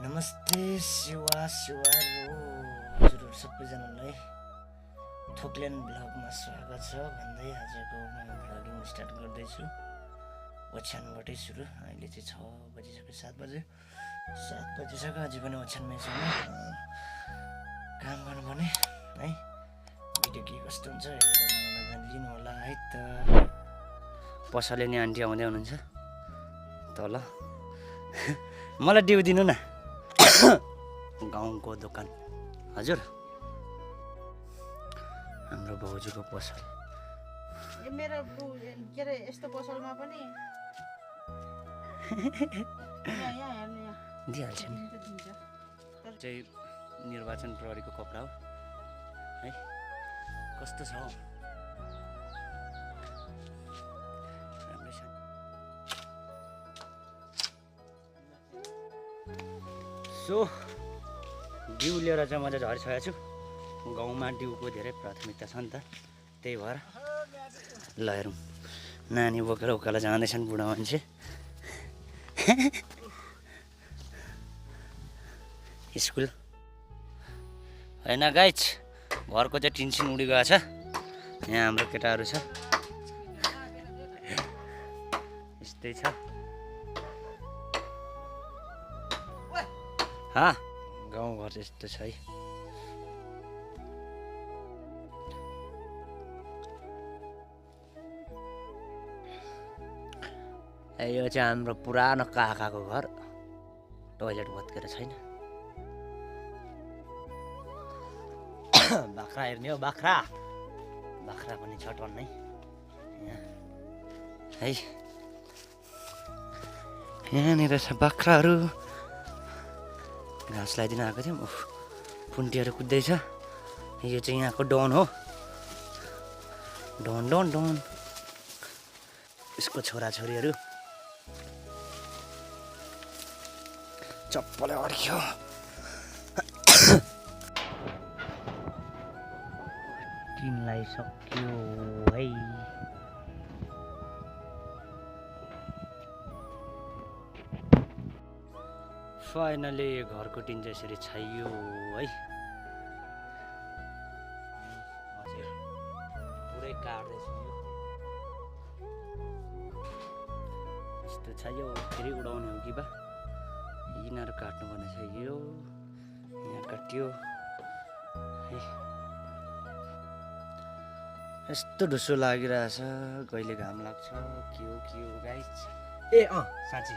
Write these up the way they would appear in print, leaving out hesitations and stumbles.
नमस्ते हजुरहरू सबैजनालाई थोक्लेन भ्लगमा स्वागत छ भन्दै आजको म भ्लगिङ स्टार्ट गर्दैछु। ओछ्यानबाटै सुरु। अहिले चाहिँ 6 बजिसक्यो, 7 बजिसक्यो। अझै पनि ओछ्यानमै छु। काम गर्नुपर्ने है। भिडियो के कस्तो हुन्छ हेरेर मनोरञ्जन लिनु होला है त। पसले नि आन्टी आउँदै हुनुहुन्छ तल। मलाई डिउ दिनु न। गाउँको दोकान हजुर, हाम्रो भाउजूको पसल। मेरो के अरे यस्तो पसलमा पनि दिइहाल्छ नि। चाहिँ निर्वाचन प्रहरीको कपडा हो है। कस्तो छ हौ, राम्रै छ। सो डिउ लिएर चाहिँ म चाहिँ झरिसकेको छु। गाउँमा डिउको धेरै प्राथमिकता छ नि त, त्यही भएर ल हेरौँ। नानी बोकेर उकालो जाँदैछन् बुढा मान्छे। स्कुल होइन गाइज, घरको चाहिँ टिनसिन उडी गएको छ। यहाँ हाम्रो केटाहरू छ, यस्तै छ। गाउँघर चाहिँ यस्तो छ है। यो चाहिँ हाम्रो पुरानो काकाको घर। टोइलेट भत्केर छैन। बाख्रा हेर्ने हो, बाख्रा पनि छ टन्नै है। यहाँनिर छ बाख्राहरू। घाँस लगाइदिन आएको थियौँ। पुन्टीहरू कुद्दैछ। यो चाहिँ यहाँको डन हो। डन यसको छोराछोरीहरू। चप्पलै अड्क्यो। टिनलाई सक्यो है। फाइनली घरको टिन चाहिँ यसरी छाइयो है। पुरै काट्दैछु यो। यस्तो छाइयो, फेरि उडाउने हो कि बा। यिनीहरू काट्नुपर्ने छ। यो यहाँ काट्यो है। यस्तो ढुसो लागिरहेछ। कहिले घाम लाग्छ के हो गाइस। साँच्ची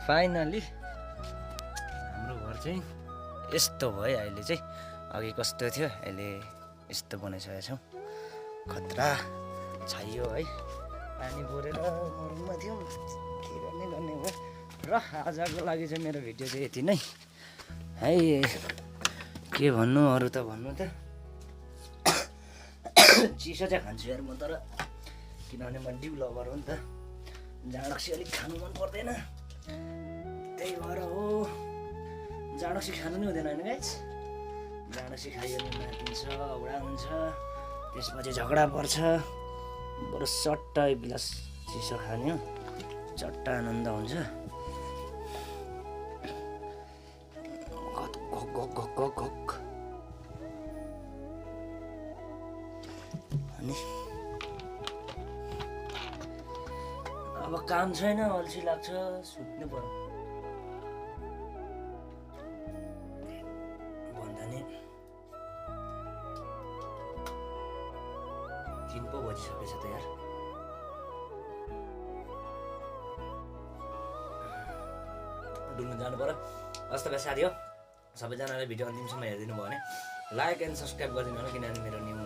फाइनली हाम्रो घर चाहिँ यस्तो भयो। अहिले चाहिँ अघि कस्तो थियो, अहिले यस्तो बनाइसकेको छौँ। खतरा छाइयो है। पानी बोरेर मरुमा थियौँ, के गर्ने भयो। र आजको लागि चाहिँ मेरो भिडियो चाहिँ यति नै है। के भन्नु अरू त भन्नु त। चिसो चाहिँ खान्छु यार म, तर किनभने म डिउ लभर हो नि त। जाँडक्सी अलिक खानु मन पर्दैन, त्यही भएर हो। जाँडक्सी खानु नै हुँदैन होइन गाइस। जाँडक्सी खाइयो भने मातिन्छ, औडा हुन्छ, त्यसपछि झगडा पर्छ। बरु सट्ट एक गिलास चिसो खाने हो, चट्ट आनन्द हुन्छ। अनि अब काम छैन, अल्छी लाग्छ, सुत्नु पर्यो भन्दा नि 3 पो बजिसकेछ त यार। डुल्नु जानु पर्यो। हस् त साथी हो, सबैजनाले भिडियो अन्तिमसम्म हेरिदिनु भयो भने लाइक एन्ड सब्सक्राइब गरिदिनु होला। किनभने मेरो न्यू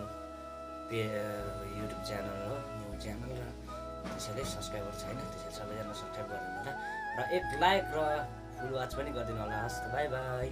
युट्युब च्यानल हो, न्यू च्यानल, र त्यसैले सब्सक्राइबर छैन। त्यसैले सबैजना सब्सक्राइब गरिदिनु होला। र एक लाइक र फुल वाच पनि गरिदिनु होला। हस् त, बाई बाई।